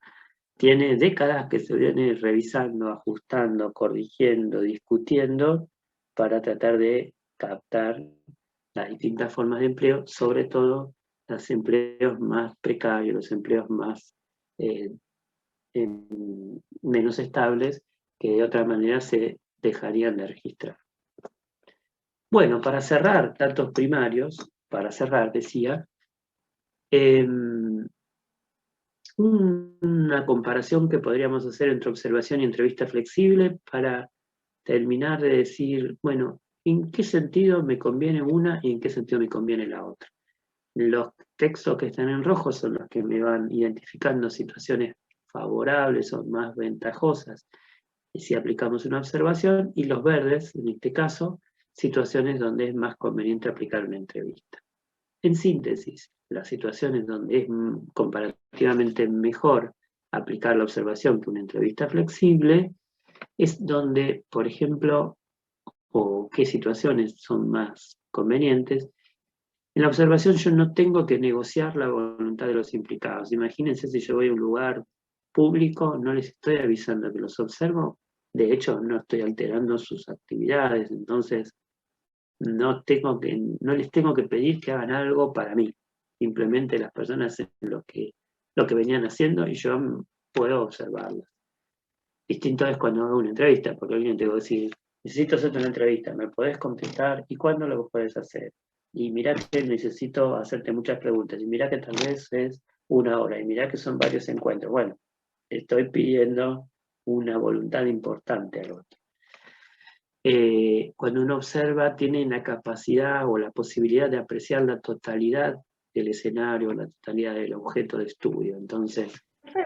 tiene décadas que se viene revisando, ajustando, corrigiendo, discutiendo para tratar de captar las distintas formas de empleo, sobre todo los empleos más precarios, los empleos más menos estables, que de otra manera se dejarían de registrar. Bueno, para cerrar datos primarios, decía, una comparación que podríamos hacer entre observación y entrevista flexible para terminar de decir, bueno, ¿en qué sentido me conviene una y en qué sentido me conviene la otra? Los textos que están en rojo son los que me van identificando situaciones favorables o más ventajosas si aplicamos una observación, y los verdes, en este caso, situaciones donde es más conveniente aplicar una entrevista. En síntesis, las situaciones donde es comparativamente mejor aplicar la observación que una entrevista flexible es donde, por ejemplo, o qué situaciones son más convenientes. En la observación yo no tengo que negociar la voluntad de los implicados. Imagínense si yo voy a un lugar público, no les estoy avisando que los observo, de hecho no estoy alterando sus actividades, entonces no les tengo que pedir que hagan algo para mí. Simplemente las personas hacen lo que venían haciendo y yo puedo observarlas. Distinto es cuando hago una entrevista, porque alguien te va a decir, necesito hacerte una entrevista, ¿me podés contestar? ¿Y cuándo lo podés hacer? Y mirá que necesito hacerte muchas preguntas, y mirá que tal vez es 1 hora, y mirá que son varios encuentros. Bueno, estoy pidiendo una voluntad importante al otro. Cuando uno observa, tiene la capacidad o la posibilidad de apreciar la totalidad del escenario, la totalidad del objeto de estudio. Entonces,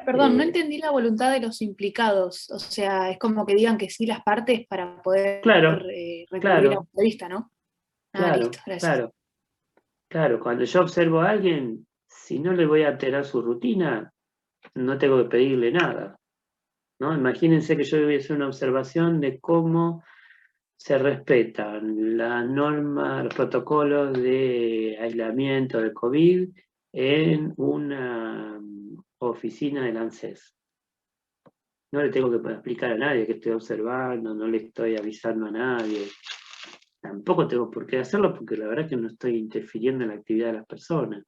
perdón, no entendí la voluntad de los implicados. O sea, es como que digan que sí las partes para poder recurrir a una entrevista, ¿no? Listo, gracias. Claro, cuando yo observo a alguien, si no le voy a alterar su rutina, no tengo que pedirle nada, ¿no? Imagínense que yo voy a hacer una observación de cómo se respetan las normas, los protocolos de aislamiento de COVID en una oficina del ANSES. No le tengo que explicar a nadie que estoy observando, no le estoy avisando a nadie. Tampoco tengo por qué hacerlo porque la verdad es que no estoy interfiriendo en la actividad de las personas.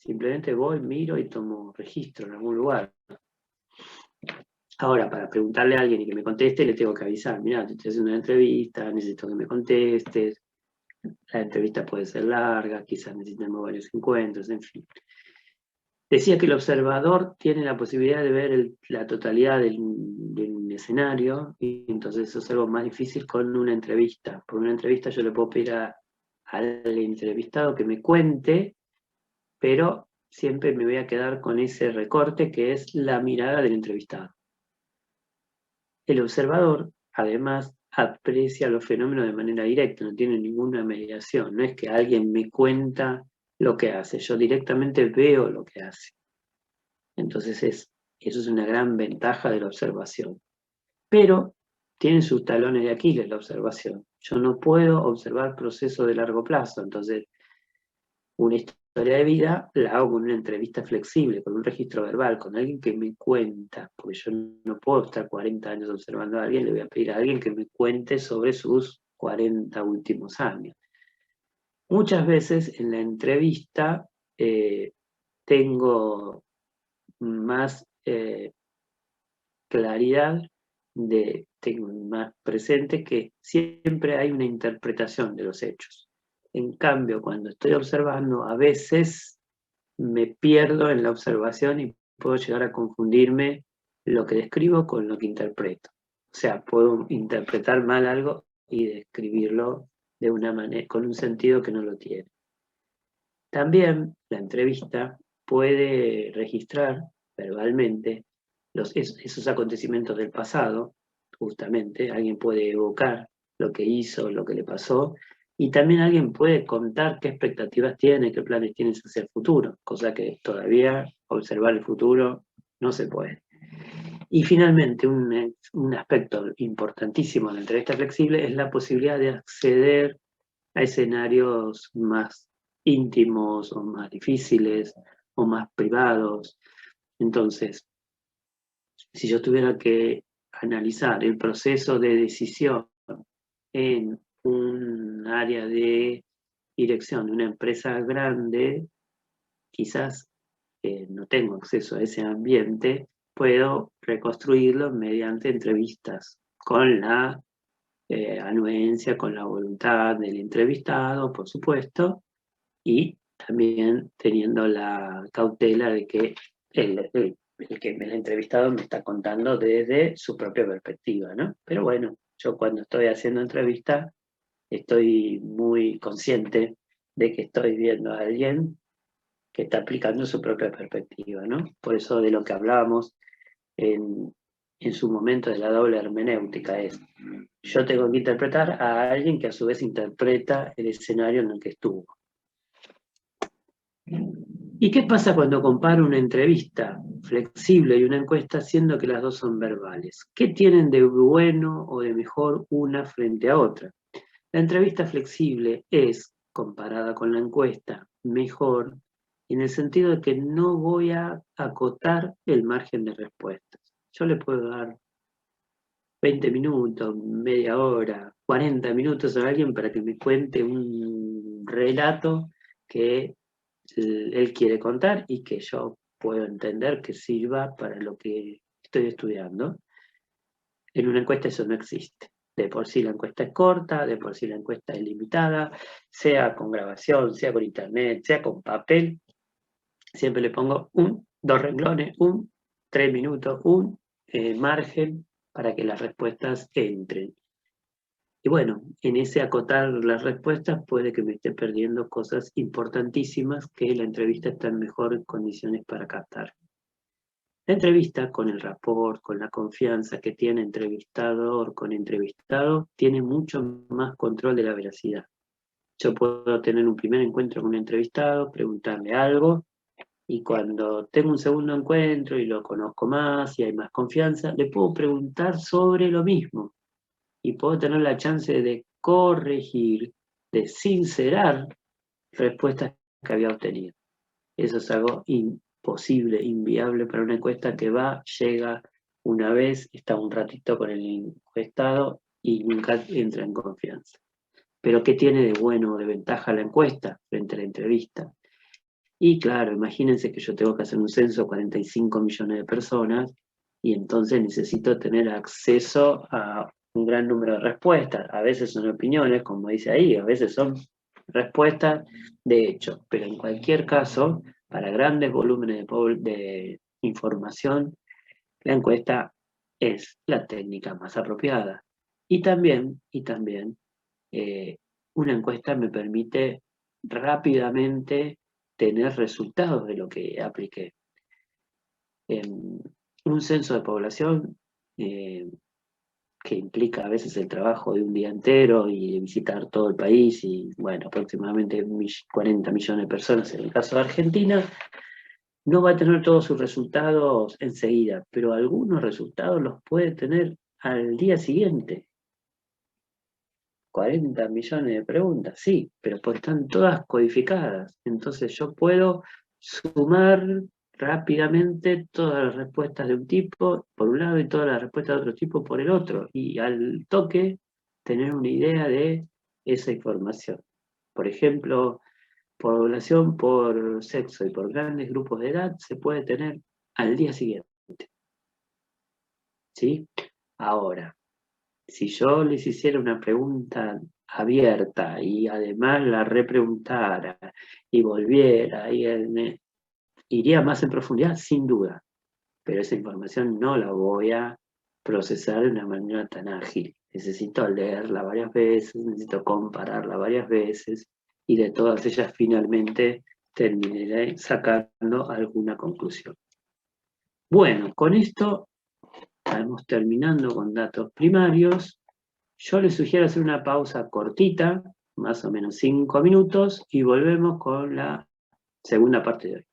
Simplemente voy, miro y tomo registro en algún lugar. Ahora, para preguntarle a alguien y que me conteste, le tengo que avisar, mirá, te estoy haciendo una entrevista, necesito que me contestes. La entrevista puede ser larga, quizás necesitemos varios encuentros, en fin. Decía que el observador tiene la posibilidad de ver la totalidad del escenario, y entonces eso es algo más difícil con una entrevista. Por una entrevista yo le puedo pedir al entrevistado que me cuente, pero siempre me voy a quedar con ese recorte que es la mirada del entrevistado. El observador, además, aprecia los fenómenos de manera directa, no tiene ninguna mediación, no es que alguien me cuenta lo que hace, yo directamente veo lo que hace. Entonces eso es una gran ventaja de la observación. Pero tiene sus talones de Aquiles la observación. Yo no puedo observar procesos de largo plazo, entonces una historia de vida la hago con una entrevista flexible, con un registro verbal, con alguien que me cuenta, porque yo no puedo estar 40 años observando a alguien, le voy a pedir a alguien que me cuente sobre sus 40 últimos años. Muchas veces en la entrevista tengo más claridad, tengo más presente que siempre hay una interpretación de los hechos. En cambio, cuando estoy observando, a veces me pierdo en la observación y puedo llegar a confundirme lo que describo con lo que interpreto. O sea, puedo interpretar mal algo y describirlo de una manera, con un sentido que no lo tiene. También la entrevista puede registrar verbalmente esos acontecimientos del pasado, justamente. Alguien puede evocar lo que hizo, lo que le pasó, y también alguien puede contar qué expectativas tiene, qué planes tiene hacia el futuro, cosa que todavía observar el futuro no se puede. Y finalmente, un aspecto importantísimo de la entrevista flexible es la posibilidad de acceder a escenarios más íntimos o más difíciles o más privados. Entonces, si yo tuviera que analizar el proceso de decisión en un área de dirección de una empresa grande, quizás no tengo acceso a ese ambiente, puedo reconstruirlo mediante entrevistas con la anuencia, con la voluntad del entrevistado, por supuesto, y también teniendo la cautela de que el entrevistado me está contando desde su propia perspectiva, ¿no? Pero bueno, yo cuando estoy haciendo entrevista estoy muy consciente de que estoy viendo a alguien que está aplicando su propia perspectiva, ¿no? Por eso de lo que hablábamos en su momento de la doble hermenéutica es, yo tengo que interpretar a alguien que a su vez interpreta el escenario en el que estuvo. ¿Y qué pasa cuando comparo una entrevista flexible y una encuesta, siendo que las dos son verbales? ¿Qué tienen de bueno o de mejor una frente a otra? La entrevista flexible es, comparada con la encuesta, mejor en el sentido de que no voy a acotar el margen de respuestas. Yo le puedo dar 20 minutos, media hora, 40 minutos a alguien para que me cuente un relato que él quiere contar y que yo puedo entender que sirva para lo que estoy estudiando. En una encuesta eso no existe. De por sí la encuesta es corta, de por sí la encuesta es limitada, sea con grabación, sea con internet, sea con papel. Siempre le pongo 2 renglones, 3 minutos, margen para que las respuestas entren. Y bueno, en ese acotar las respuestas puede que me esté perdiendo cosas importantísimas que la entrevista está en mejores condiciones para captar. La entrevista, con el rapport, con la confianza que tiene entrevistador con entrevistado, tiene mucho más control de la veracidad. Yo puedo tener un primer encuentro con un entrevistado, preguntarle algo, y cuando tengo un segundo encuentro y lo conozco más y hay más confianza, le puedo preguntar sobre lo mismo. Y puedo tener la chance de corregir, de sincerar respuestas que había obtenido. Eso es algo imposible, inviable para una encuesta que va, llega una vez, está un ratito con el encuestado y nunca entra en confianza. Pero ¿qué tiene de bueno o de ventaja la encuesta frente a la entrevista? Y claro, imagínense que yo tengo que hacer un censo a 45 millones de personas y entonces necesito tener acceso a un gran número de respuestas. A veces son opiniones, como dice ahí, a veces son respuestas de hecho, pero en cualquier caso, para grandes volúmenes de información, la encuesta es la técnica más apropiada. Y también una encuesta me permite rápidamente tener resultados de lo que apliqué. Un censo de población que implica a veces el trabajo de un día entero y visitar todo el país y, bueno, aproximadamente 40 millones de personas en el caso de Argentina, no va a tener todos sus resultados enseguida, pero algunos resultados los puede tener al día siguiente. 40 millones de preguntas, sí, pero pues están todas codificadas. Entonces yo puedo sumar rápidamente todas las respuestas de un tipo por un lado y todas las respuestas de otro tipo por el otro. Y al toque tener una idea de esa información. Por ejemplo, población por sexo y por grandes grupos de edad se puede tener al día siguiente. ¿Sí? Ahora, si yo les hiciera una pregunta abierta y además la repreguntara y volviera, iría más en profundidad, sin duda. Pero esa información no la voy a procesar de una manera tan ágil. Necesito leerla varias veces, necesito compararla varias veces y de todas ellas finalmente terminaré sacando alguna conclusión. Bueno, con esto estamos terminando con datos primarios. Yo les sugiero hacer una pausa cortita, más o menos 5 minutos, y volvemos con la segunda parte de hoy.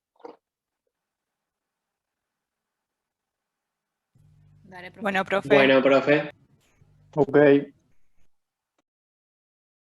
Bueno, profe. Bueno, profe. Ok.